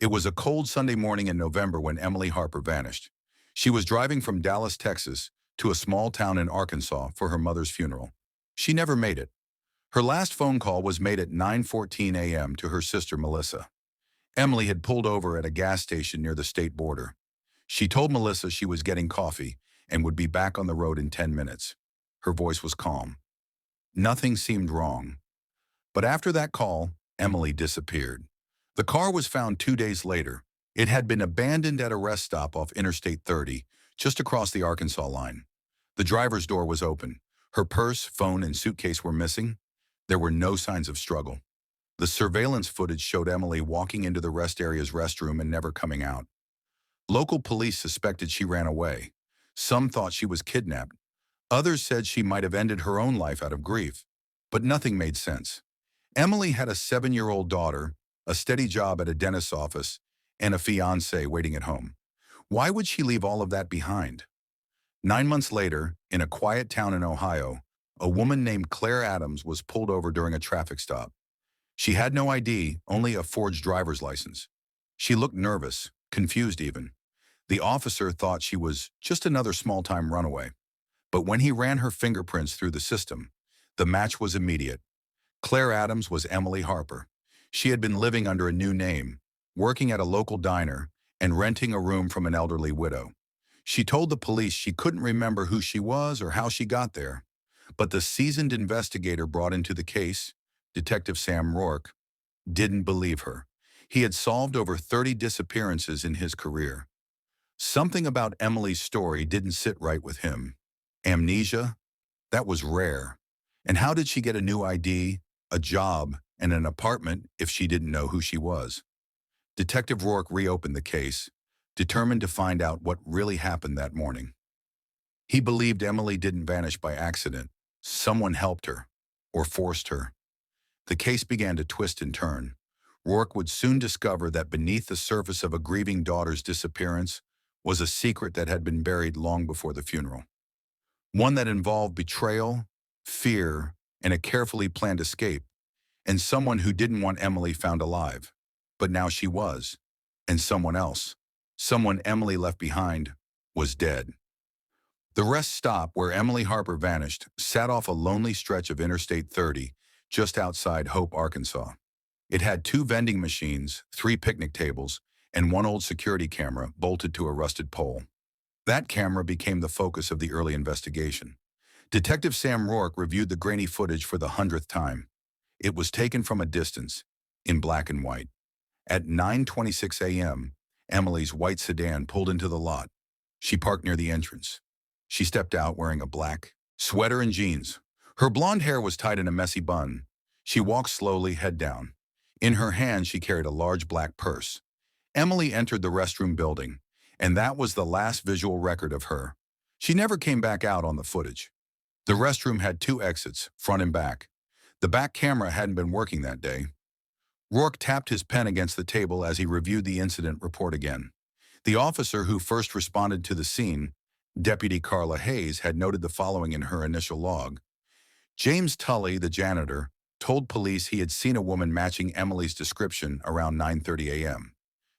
It was a cold Sunday morning in November when Emily Harper vanished. She was driving from Dallas, Texas, to a small town in Arkansas for her mother's funeral. She never made it. Her last phone call was made at 9:14 a.m. to her sister Melissa. Emily had pulled over at a gas station near the state border. She told Melissa she was getting coffee and would be back on the road in 10 minutes. Her voice was calm. Nothing seemed wrong. But after that call, Emily disappeared. The car was found 2 days later. It had been abandoned at a rest stop off Interstate 30, just across the Arkansas line. The driver's door was open. Her purse, phone, and suitcase were missing. There were no signs of struggle. The surveillance footage showed Emily walking into the rest area's restroom and never coming out. Local police suspected she ran away. Some thought she was kidnapped. Others said she might have ended her own life out of grief. But nothing made sense. Emily had a 7-year-old daughter, a steady job at a dentist's office, and a fiancé waiting at home. Why would she leave all of that behind? 9 months later, in a quiet town in Ohio, a woman named Claire Adams was pulled over during a traffic stop. She had no ID, only a forged driver's license. She looked nervous, confused even. The officer thought she was just another small-time runaway. But when he ran her fingerprints through the system, the match was immediate. Claire Adams was Emily Harper. She had been living under a new name, working at a local diner, and renting a room from an elderly widow. She told the police she couldn't remember who she was or how she got there. But the seasoned investigator brought into the case, Detective Sam Rourke, didn't believe her. He had solved over 30 disappearances in his career. Something about Emily's story didn't sit right with him. Amnesia? That was rare. And how did she get a new ID, a job, and an apartment if she didn't know who she was? Detective Rourke reopened the case, determined to find out what really happened that morning. He believed Emily didn't vanish by accident. Someone helped her, or forced her. The case began to twist and turn. Rourke would soon discover that beneath the surface of a grieving daughter's disappearance was a secret that had been buried long before the funeral. One that involved betrayal, fear, and a carefully planned escape, and someone who didn't want Emily found alive. But now she was, and someone else, someone Emily left behind, was dead. The rest stop where Emily Harper vanished sat off a lonely stretch of Interstate 30, just outside Hope, Arkansas. It had 2 vending machines, 3 picnic tables, and 1 old security camera bolted to a rusted pole. That camera became the focus of the early investigation. Detective Sam Rourke reviewed the grainy footage for the 100th time. It was taken from a distance, in black and white. At 9:26 a.m., Emily's white sedan pulled into the lot. She parked near the entrance. She stepped out wearing a black sweater and jeans. Her blonde hair was tied in a messy bun. She walked slowly, head down. In her hand, she carried a large black purse. Emily entered the restroom building, and that was the last visual record of her. She never came back out on the footage. The restroom had 2 exits, front and back. The back camera hadn't been working that day. Rourke tapped his pen against the table as he reviewed the incident report again. The officer who first responded to the scene, Deputy Carla Hayes, had noted the following in her initial log. James Tully, the janitor, told police he had seen a woman matching Emily's description around 9:30 a.m.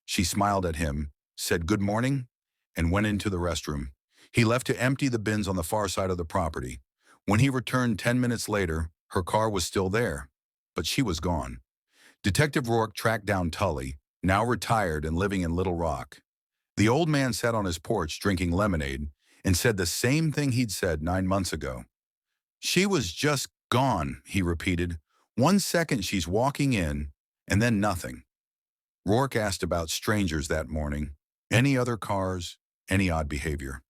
She smiled at him, said good morning, and went into the restroom. He left to empty the bins on the far side of the property. When he returned 10 minutes later, her car was still there, but she was gone. Detective Rourke tracked down Tully, now retired and living in Little Rock. The old man sat on his porch drinking lemonade and said the same thing he'd said 9 months ago. She was just gone, he repeated. 1 second she's walking in, and then nothing. Rourke asked about strangers that morning. Any other cars, any odd behavior.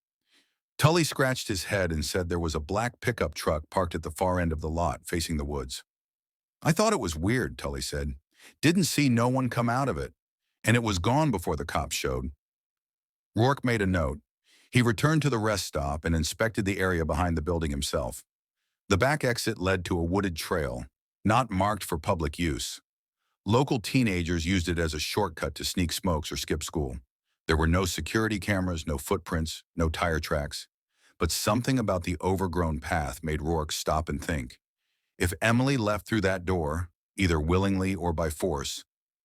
Tully scratched his head and said there was a black pickup truck parked at the far end of the lot, facing the woods. I thought it was weird, Tully said. Didn't see no one come out of it, and it was gone before the cops showed. Rourke made a note. He returned to the rest stop and inspected the area behind the building himself. The back exit led to a wooded trail, not marked for public use. Local teenagers used it as a shortcut to sneak smokes or skip school. There were no security cameras, no footprints, no tire tracks. But something about the overgrown path made Rourke stop and think. If Emily left through that door, either willingly or by force,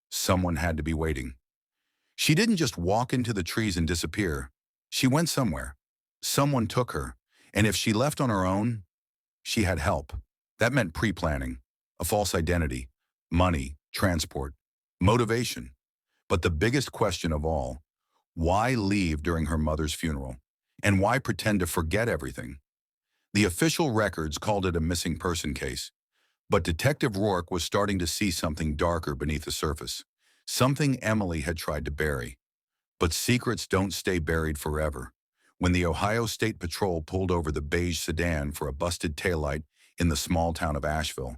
someone had to be waiting. She didn't just walk into the trees and disappear. She went somewhere. Someone took her. And if she left on her own, she had help. That meant pre-planning, a false identity, money, transport, motivation. But the biggest question of all, why leave during her mother's funeral? And why pretend to forget everything? The official records called it a missing person case, but Detective Rourke was starting to see something darker beneath the surface, something Emily had tried to bury. But secrets don't stay buried forever. When the Ohio State Patrol pulled over the beige sedan for a busted taillight in the small town of Asheville,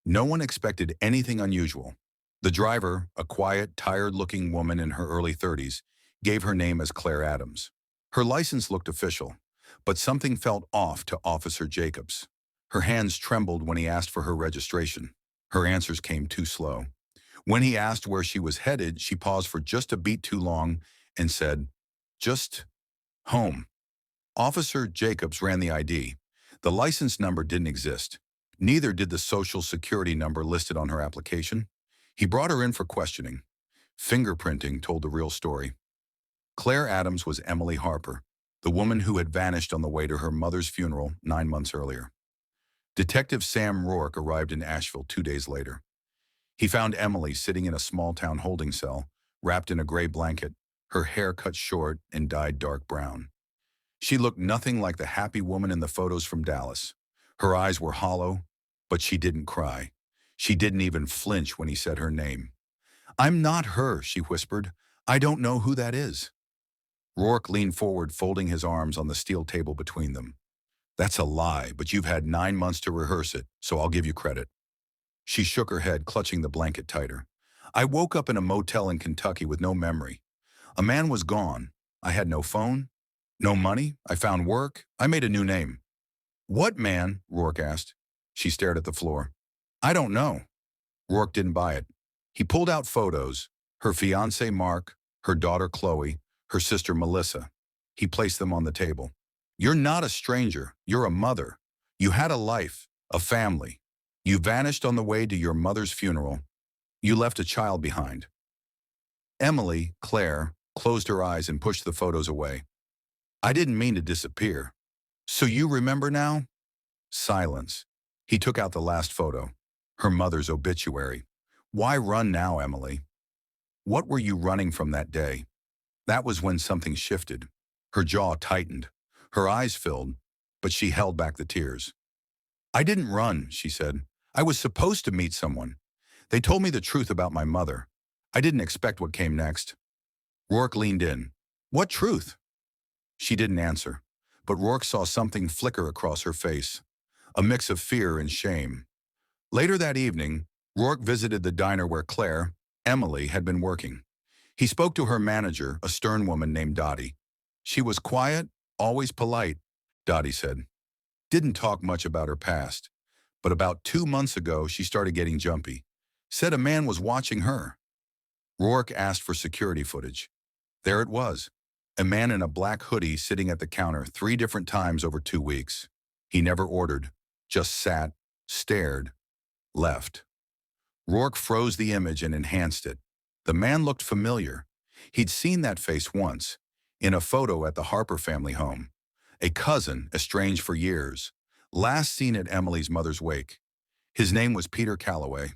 no one expected anything unusual. The driver, a quiet, tired-looking woman in her early 30s, gave her name as Claire Adams. Her license looked official, but something felt off to Officer Jacobs. Her hands trembled when he asked for her registration. Her answers came too slow. When he asked where she was headed, she paused for just a beat too long and said, "Just home." Officer Jacobs ran the ID. The license number didn't exist. Neither did the social security number listed on her application. He brought her in for questioning. Fingerprinting told the real story. Claire Adams was Emily Harper, the woman who had vanished on the way to her mother's funeral 9 months earlier. Detective Sam Rourke arrived in Asheville 2 days later. He found Emily sitting in a small-town holding cell, wrapped in a gray blanket, her hair cut short and dyed dark brown. She looked nothing like the happy woman in the photos from Dallas. Her eyes were hollow, but she didn't cry. She didn't even flinch when he said her name. "I'm not her," she whispered. "I don't know who that is." Rourke leaned forward, folding his arms on the steel table between them. "That's a lie, but you've had 9 months to rehearse it, so I'll give you credit." She shook her head, clutching the blanket tighter. "I woke up in a motel in Kentucky with no memory. A man was gone. I had no phone, no money. I found work. I made a new name." "What man?" Rourke asked. She stared at the floor. "I don't know." Rourke didn't buy it. He pulled out photos, her fiancé Mark, her daughter Chloe, her sister Melissa. He placed them on the table. "You're not a stranger. You're a mother. You had a life, a family. You vanished on the way to your mother's funeral. You left a child behind." Emily, Claire, closed her eyes and pushed the photos away. "I didn't mean to disappear." "So you remember now?" Silence. He took out the last photo, her mother's obituary. "Why run now, Emily? What were you running from that day?" That was when something shifted. Her jaw tightened. Her eyes filled, but she held back the tears. "I didn't run," she said. "I was supposed to meet someone. They told me the truth about my mother. I didn't expect what came next." Rourke leaned in. "What truth?" She didn't answer, but Rourke saw something flicker across her face, a mix of fear and shame. Later that evening, Rourke visited the diner where Claire, Emily, had been working. He spoke to her manager, a stern woman named Dottie. She was quiet, always polite, Dottie said. Didn't talk much about her past, but about 2 months ago she started getting jumpy. Said a man was watching her. Rourke asked for security footage. There it was, a man in a black hoodie sitting at the counter 3 different times over 2 weeks. He never ordered, just sat, stared, left. Rourke froze the image and enhanced it. The man looked familiar. He'd seen that face once, in a photo at the Harper family home. A cousin, estranged for years, last seen at Emily's mother's wake. His name was Peter Calloway,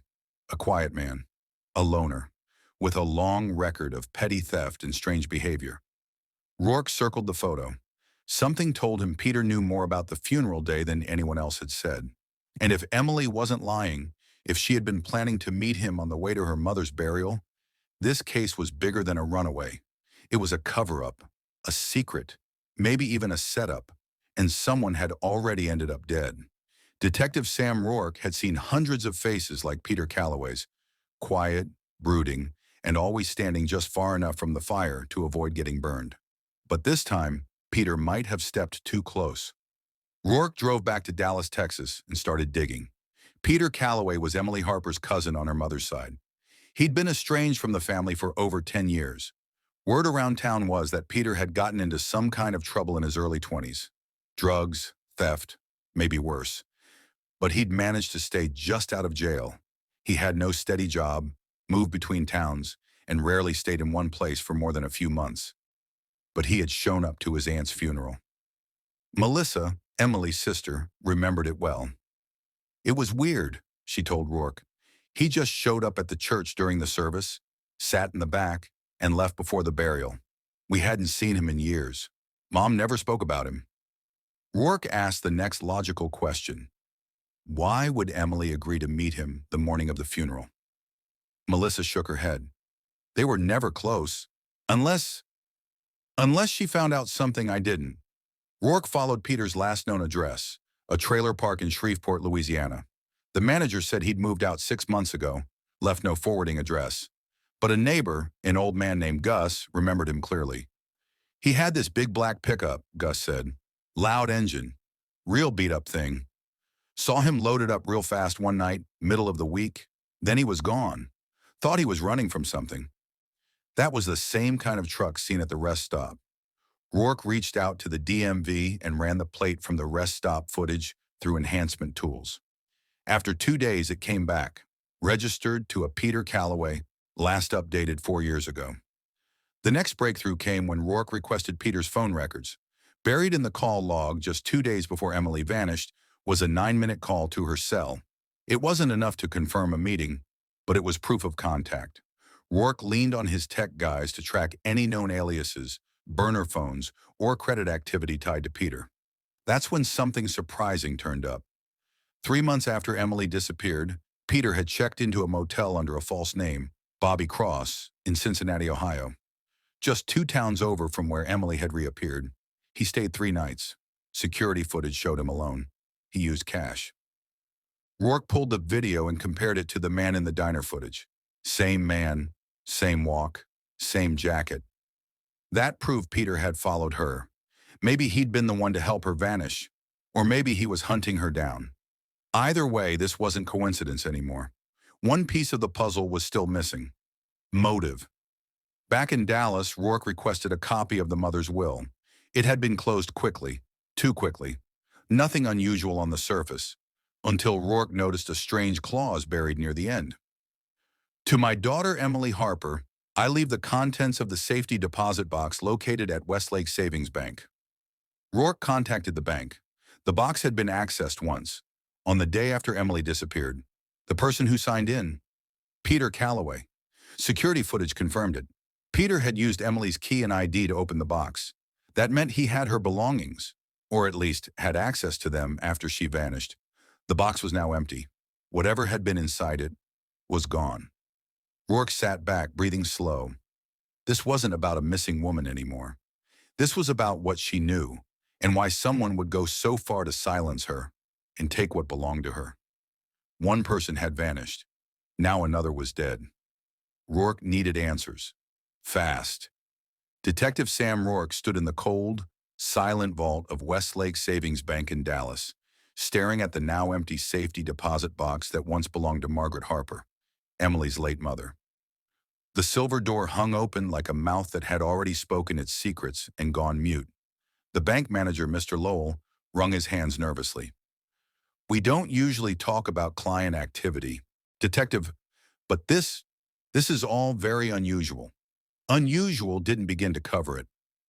a quiet man, a loner, with a long record of petty theft and strange behavior. Rourke circled the photo. Something told him Peter knew more about the funeral day than anyone else had said. And if Emily wasn't lying, if she had been planning to meet him on the way to her mother's burial, this case was bigger than a runaway. It was a cover-up, a secret, maybe even a setup, and someone had already ended up dead. Detective Sam Rourke had seen hundreds of faces like Peter Calloway's, quiet, brooding, and always standing just far enough from the fire to avoid getting burned. But this time, Peter might have stepped too close. Rourke drove back to Dallas, Texas, and started digging. Peter Calloway was Emily Harper's cousin on her mother's side. He'd been estranged from the family for over 10 years. Word around town was that Peter had gotten into some kind of trouble in his early 20s. Drugs, theft, maybe worse. But he'd managed to stay just out of jail. He had no steady job, moved between towns, and rarely stayed in one place for more than a few months. But he had shown up to his aunt's funeral. Melissa, Emily's sister, remembered it well. It was weird, she told Rourke. He just showed up at the church during the service, sat in the back, and left before the burial. We hadn't seen him in years. Mom never spoke about him. Rourke asked the next logical question. Why would Emily agree to meet him the morning of the funeral? Melissa shook her head. They were never close. Unless she found out something I didn't. Rourke followed Peter's last known address, a trailer park in Shreveport, Louisiana. The manager said he'd moved out 6 months ago, left no forwarding address. But a neighbor, an old man named Gus, remembered him clearly. He had this big black pickup, Gus said. Loud engine. Real beat-up thing. Saw him loaded up real fast one night, middle of the week. Then he was gone. Thought he was running from something. That was the same kind of truck seen at the rest stop. Rourke reached out to the DMV and ran the plate from the rest stop footage through enhancement tools. After 2 days, it came back, registered to a Peter Calloway, last updated 4 years ago. The next breakthrough came when Rourke requested Peter's phone records. Buried in the call log just 2 days before Emily vanished was a 9-minute call to her cell. It wasn't enough to confirm a meeting, but it was proof of contact. Rourke leaned on his tech guys to track any known aliases, burner phones, or credit activity tied to Peter. That's when something surprising turned up. 3 months after Emily disappeared, Peter had checked into a motel under a false name, Bobby Cross, in Cincinnati, Ohio. Just 2 towns over from where Emily had reappeared. He stayed 3 nights. Security footage showed him alone. He used cash. Rourke pulled the video and compared it to the man in the diner footage. Same man, same walk, same jacket. That proved Peter had followed her. Maybe he'd been the one to help her vanish, or maybe he was hunting her down. Either way, this wasn't coincidence anymore. One piece of the puzzle was still missing. Motive. Back in Dallas, Rourke requested a copy of the mother's will. It had been closed quickly, too quickly. Nothing unusual on the surface, until Rourke noticed a strange clause buried near the end. To my daughter Emily Harper, I leave the contents of the safety deposit box located at Westlake Savings Bank. Rourke contacted the bank. The box had been accessed once, on the day after Emily disappeared. The person who signed in? Peter Calloway. Security footage confirmed it. Peter had used Emily's key and ID to open the box. That meant he had her belongings, or at least had access to them after she vanished. The box was now empty. Whatever had been inside it was gone. Rourke sat back, breathing slow. This wasn't about a missing woman anymore. This was about what she knew, and why someone would go so far to silence her and take what belonged to her. One person had vanished. Now another was dead. Rourke needed answers. Fast. Detective Sam Rourke stood in the cold, silent vault of Westlake Savings Bank in Dallas, staring at the now empty safety deposit box that once belonged to Margaret Harper, Emily's late mother. The silver door hung open like a mouth that had already spoken its secrets and gone mute. The bank manager, Mr. Lowell, wrung his hands nervously. We don't usually talk about client activity, Detective, but this is all very unusual. Unusual didn't begin to cover it.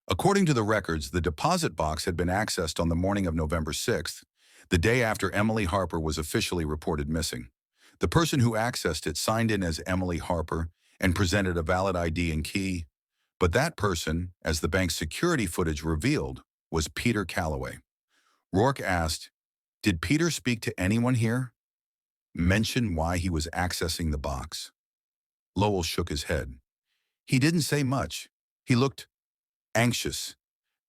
According to the records, the deposit box had been accessed on the morning of November 6th, the day after Emily Harper was officially reported missing. The person who accessed it signed in as Emily Harper and presented a valid ID and key, but that person, as the bank's security footage revealed, was Peter Calloway. Rourke asked, "Did Peter speak to anyone here? Mention why he was accessing the box?" Lowell shook his head. He didn't say much. He looked anxious.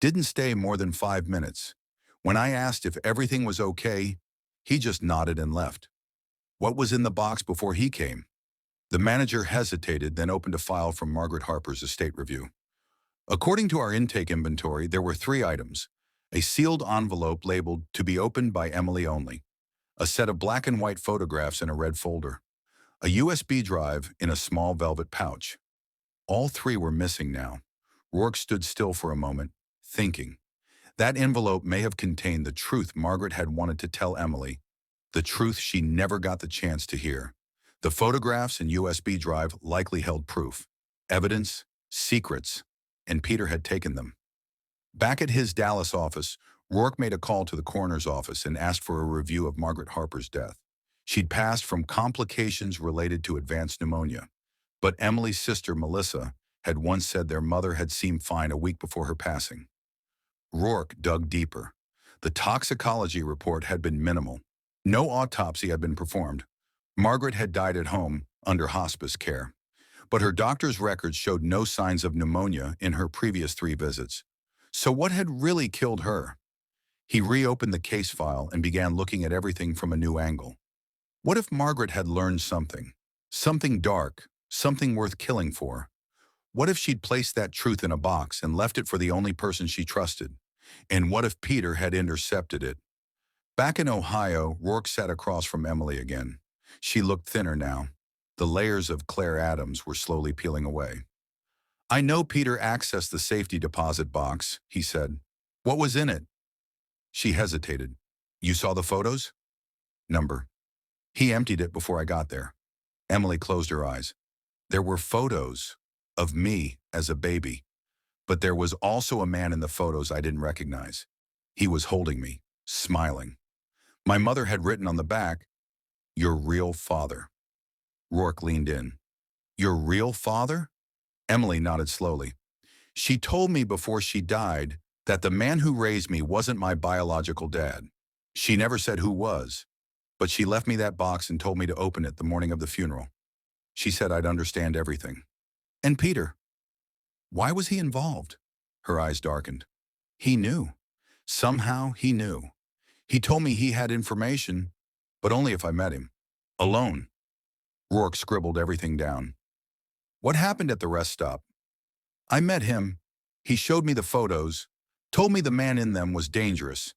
Didn't stay more than 5 minutes. When I asked if everything was okay, he just nodded and left. What was in the box before he came? The manager hesitated, then opened a file from Margaret Harper's estate review. According to our intake inventory, there were 3 items: a sealed envelope labeled "To be opened by Emily only," a set of black and white photographs in a red folder, a USB drive in a small velvet pouch. All 3 were missing now. Rourke stood still for a moment, thinking. That envelope may have contained the truth Margaret had wanted to tell Emily, the truth she never got the chance to hear. The photographs and USB drive likely held proof. Evidence, secrets, and Peter had taken them. Back at his Dallas office, Rourke made a call to the coroner's office and asked for a review of Margaret Harper's death. She'd passed from complications related to advanced pneumonia, but Emily's sister, Melissa, had once said their mother had seemed fine a week before her passing. Rourke dug deeper. The toxicology report had been minimal. No autopsy had been performed. Margaret had died at home, under hospice care. But her doctor's records showed no signs of pneumonia in her previous 3 visits. So what had really killed her? He reopened the case file and began looking at everything from a new angle. What if Margaret had learned something? Something dark, something worth killing for. What if she'd placed that truth in a box and left it for the only person she trusted? And what if Peter had intercepted it? Back in Ohio, Rourke sat across from Emily again. She looked thinner now. The layers of Claire Adams were slowly peeling away. "I know Peter accessed the safety deposit box," he said. "What was in it?" She hesitated. "You saw the photos?" "Number." "He emptied it before I got there." Emily closed her eyes. "There were photos of me as a baby, but there was also a man in the photos I didn't recognize. He was holding me, smiling. My mother had written on the back, 'Your real father.'" Rourke leaned in. "Your real father?" Emily nodded slowly. "She told me before she died that the man who raised me wasn't my biological dad. She never said who was, but she left me that box and told me to open it the morning of the funeral. She said I'd understand everything." "And Peter? Why was he involved?" Her eyes darkened. "He knew. Somehow he knew. He told me he had information, but only if I met him. Alone." Rourke scribbled everything down. "What happened at the rest stop?" "I met him. He showed me the photos, told me the man in them was dangerous,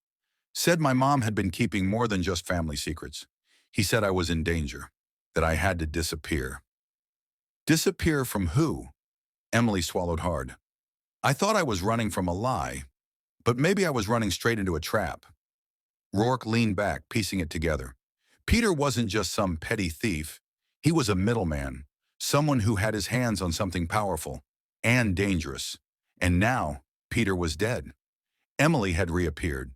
said my mom had been keeping more than just family secrets. He said I was in danger, that I had to disappear." "Disappear from who?" Emily swallowed hard. "I thought I was running from a lie, but maybe I was running straight into a trap." Rourke leaned back, piecing it together. Peter wasn't just some petty thief. He was a middleman, someone who had his hands on something powerful and dangerous. And now, Peter was dead. Emily had reappeared.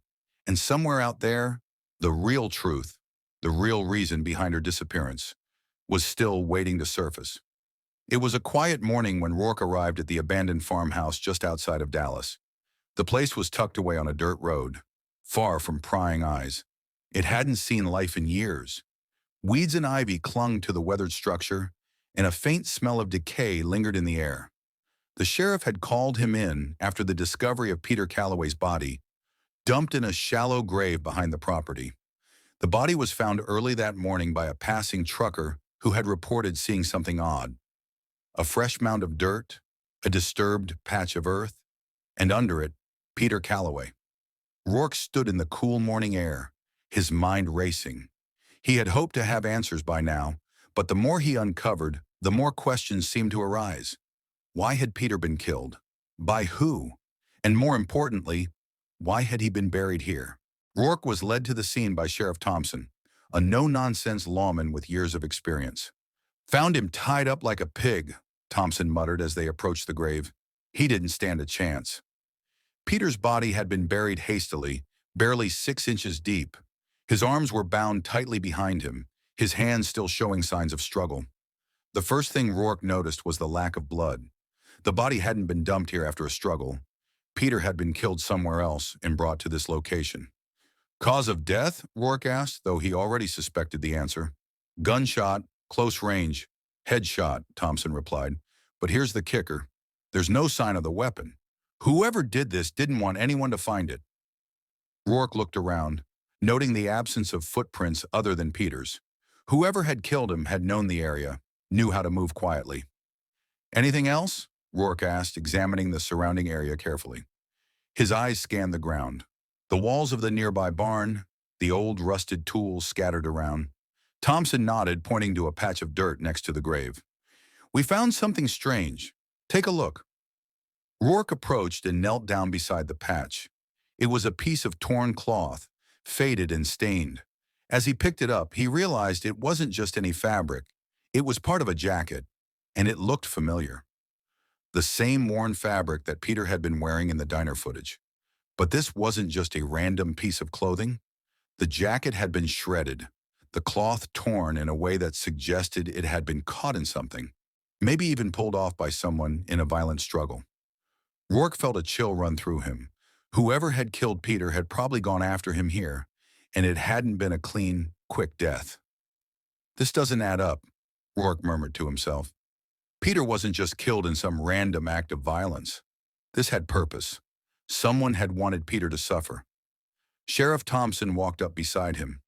And somewhere out there, the real truth, the real reason behind her disappearance, was still waiting to surface. It was a quiet morning when Rourke arrived at the abandoned farmhouse just outside of Dallas. The place was tucked away on a dirt road, far from prying eyes. It hadn't seen life in years. Weeds and ivy clung to the weathered structure, and a faint smell of decay lingered in the air. The sheriff had called him in after the discovery of Peter Calloway's body, dumped in a shallow grave behind the property. The body was found early that morning by a passing trucker who had reported seeing something odd. A fresh mound of dirt, a disturbed patch of earth, and under it, Peter Calloway. Rourke stood in the cool morning air, his mind racing. He had hoped to have answers by now, but the more he uncovered, the more questions seemed to arise. Why had Peter been killed? By who? And more importantly, why had he been buried here? Rourke was led to the scene by Sheriff Thompson, a no-nonsense lawman with years of experience. "Found him tied up like a pig," Thompson muttered as they approached the grave. "He didn't stand a chance." Peter's body had been buried hastily, barely 6 inches deep. His arms were bound tightly behind him, his hands still showing signs of struggle. The first thing Rourke noticed was the lack of blood. The body hadn't been dumped here after a struggle. Peter had been killed somewhere else and brought to this location. "Cause of death?" Rourke asked, though he already suspected the answer. "Gunshot, close range, headshot," Thompson replied. "But here's the kicker. There's no sign of the weapon. Whoever did this didn't want anyone to find it." Rourke looked around, noting the absence of footprints other than Peter's. Whoever had killed him had known the area, knew how to move quietly. "Anything else?" Rourke asked, examining the surrounding area carefully. His eyes scanned the ground. The walls of the nearby barn, the old rusted tools scattered around. Thompson nodded, pointing to a patch of dirt next to the grave. "We found something strange. Take a look." Rourke approached and knelt down beside the patch. It was a piece of torn cloth, faded and stained. As he picked it up, he realized it wasn't just any fabric. It was part of a jacket, and it looked familiar. the same worn fabric that Peter had been wearing in the diner footage. But this wasn't just a random piece of clothing. The jacket had been shredded, the cloth torn in a way that suggested it had been caught in something, maybe even pulled off by someone in a violent struggle. Rourke felt a chill run through him. Whoever had killed Peter had probably gone after him here, and it hadn't been a clean, quick death. This doesn't add up, Rourke murmured to himself. Peter wasn't just killed in some random act of violence. This had purpose. Someone had wanted Peter to suffer. Sheriff Thompson walked up beside him.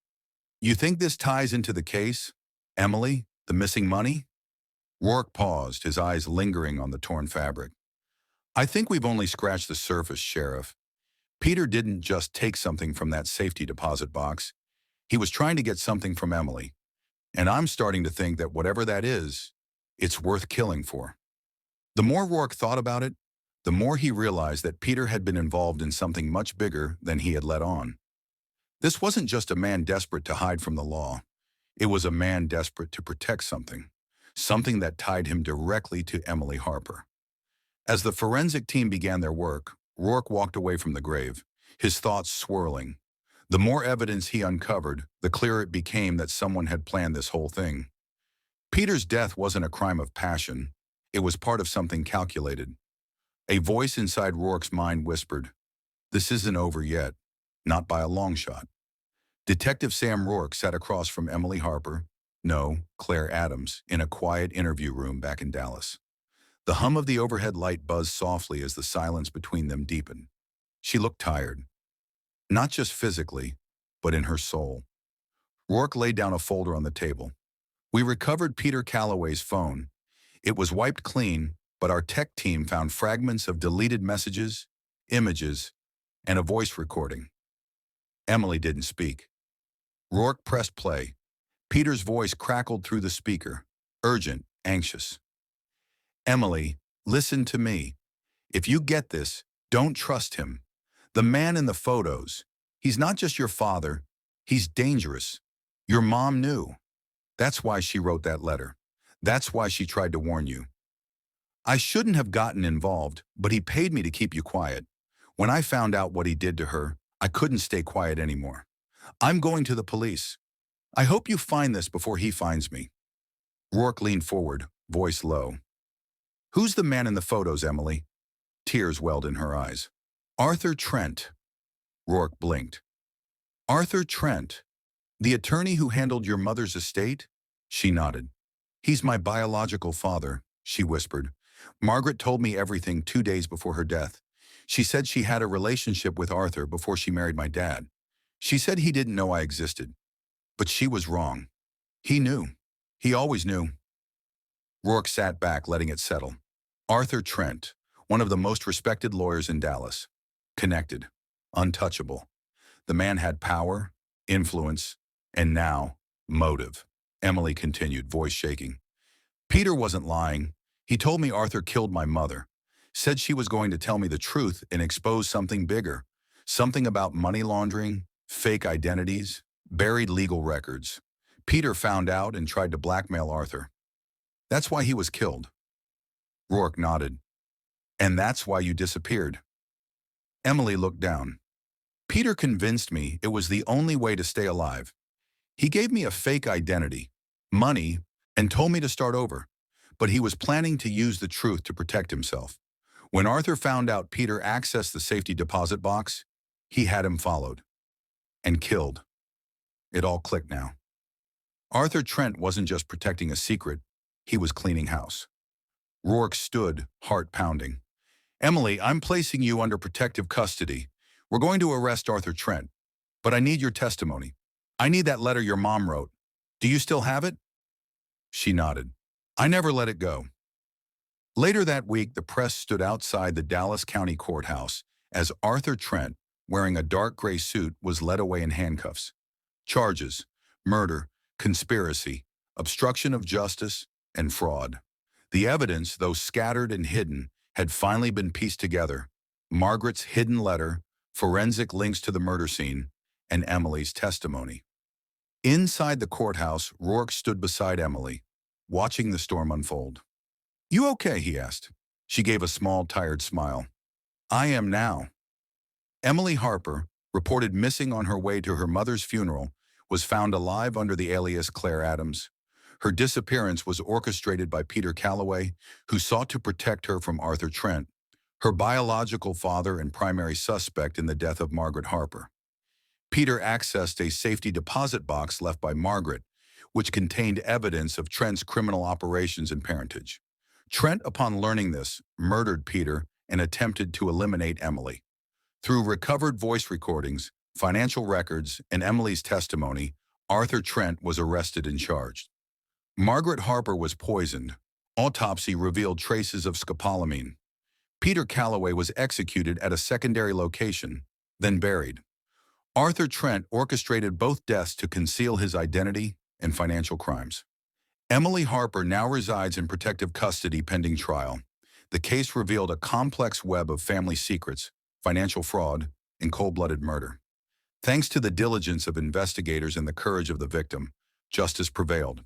"You think this ties into the case? Emily, the missing money?" Rourke paused, his eyes lingering on the torn fabric. "I think we've only scratched the surface, Sheriff. Peter didn't just take something from that safety deposit box. He was trying to get something from Emily. And I'm starting to think that whatever that is, it's worth killing for." The more Rourke thought about it, the more he realized that Peter had been involved in something much bigger than he had let on. This wasn't just a man desperate to hide from the law. It was a man desperate to protect something, something that tied him directly to Emily Harper. As the forensic team began their work, Rourke walked away from the grave, his thoughts swirling. The more evidence he uncovered, the clearer it became that someone had planned this whole thing. Peter's death wasn't a crime of passion. It was part of something calculated. A voice inside Rourke's mind whispered, "This isn't over yet, not by a long shot." Detective Sam Rourke sat across from Emily Harper, no, Claire Adams, in a quiet interview room back in Dallas. The hum of the overhead light buzzed softly as the silence between them deepened. She looked tired, not just physically, but in her soul. Rourke laid down a folder on the table. "We recovered Peter Calloway's phone. It was wiped clean, but our tech team found fragments of deleted messages, images, and a voice recording." Emily didn't speak. Rourke pressed play. Peter's voice crackled through the speaker, urgent, anxious. "Emily, listen to me. If you get this, don't trust him. The man in the photos, he's not just your father, he's dangerous. Your mom knew. That's why she wrote that letter. That's why she tried to warn you. I shouldn't have gotten involved, but he paid me to keep you quiet. When I found out what he did to her, I couldn't stay quiet anymore. I'm going to the police. I hope you find this before he finds me." Rourke leaned forward, voice low. "Who's the man in the photos, Emily?" Tears welled in her eyes. "Arthur Trent." Rourke blinked. "Arthur Trent? The attorney who handled your mother's estate?" She nodded. "He's my biological father," she whispered. "Margaret told me everything 2 days before her death. She said she had a relationship with Arthur before she married my dad. She said he didn't know I existed. But she was wrong. He knew. He always knew." Rourke sat back, letting it settle. Arthur Trent, one of the most respected lawyers in Dallas. Connected. Untouchable. The man had power, influence, and now, motive. Emily continued, voice shaking. "Peter wasn't lying. He told me Arthur killed my mother. Said she was going to tell me the truth and expose something bigger. Something about money laundering, fake identities, buried legal records. Peter found out and tried to blackmail Arthur. That's why he was killed." Rourke nodded. "And that's why you disappeared." Emily looked down. "Peter convinced me it was the only way to stay alive. He gave me a fake identity, money, and told me to start over. But he was planning to use the truth to protect himself. When Arthur found out Peter accessed the safety deposit box, he had him followed. And killed." It all clicked now. Arthur Trent wasn't just protecting a secret, he was cleaning house. Rourke stood, heart pounding. "Emily, I'm placing you under protective custody. We're going to arrest Arthur Trent. But I need your testimony. I need that letter your mom wrote. Do you still have it?" She nodded. "I never let it go." Later that week, the press stood outside the Dallas County Courthouse as Arthur Trent, wearing a dark gray suit, was led away in handcuffs. Charges: murder, conspiracy, obstruction of justice, and fraud. The evidence, though scattered and hidden, had finally been pieced together. Margaret's hidden letter, forensic links to the murder scene, and Emily's testimony. Inside the courthouse, Rourke stood beside Emily, watching the storm unfold. "You okay?" he asked. She gave a small, tired smile. I am now. Emily Harper, reported missing on her way to her mother's funeral, was found alive under the alias Claire Adams. Her disappearance was orchestrated by Peter Calloway, who sought to protect her from Arthur Trent, her biological father and primary suspect in the death of Margaret Harper. Peter accessed a safety deposit box left by Margaret, which contained evidence of Trent's criminal operations and parentage. Trent, upon learning this, murdered Peter and attempted to eliminate Emily. Through recovered voice recordings, financial records, and Emily's testimony, Arthur Trent was arrested and charged. Margaret Harper was poisoned. Autopsy revealed traces of scopolamine. Peter Calloway was executed at a secondary location, then buried. Arthur Trent orchestrated both deaths to conceal his identity and financial crimes. Emily Harper now resides in protective custody pending trial. The case revealed a complex web of family secrets, financial fraud, and cold-blooded murder. Thanks to the diligence of investigators and the courage of the victim, justice prevailed.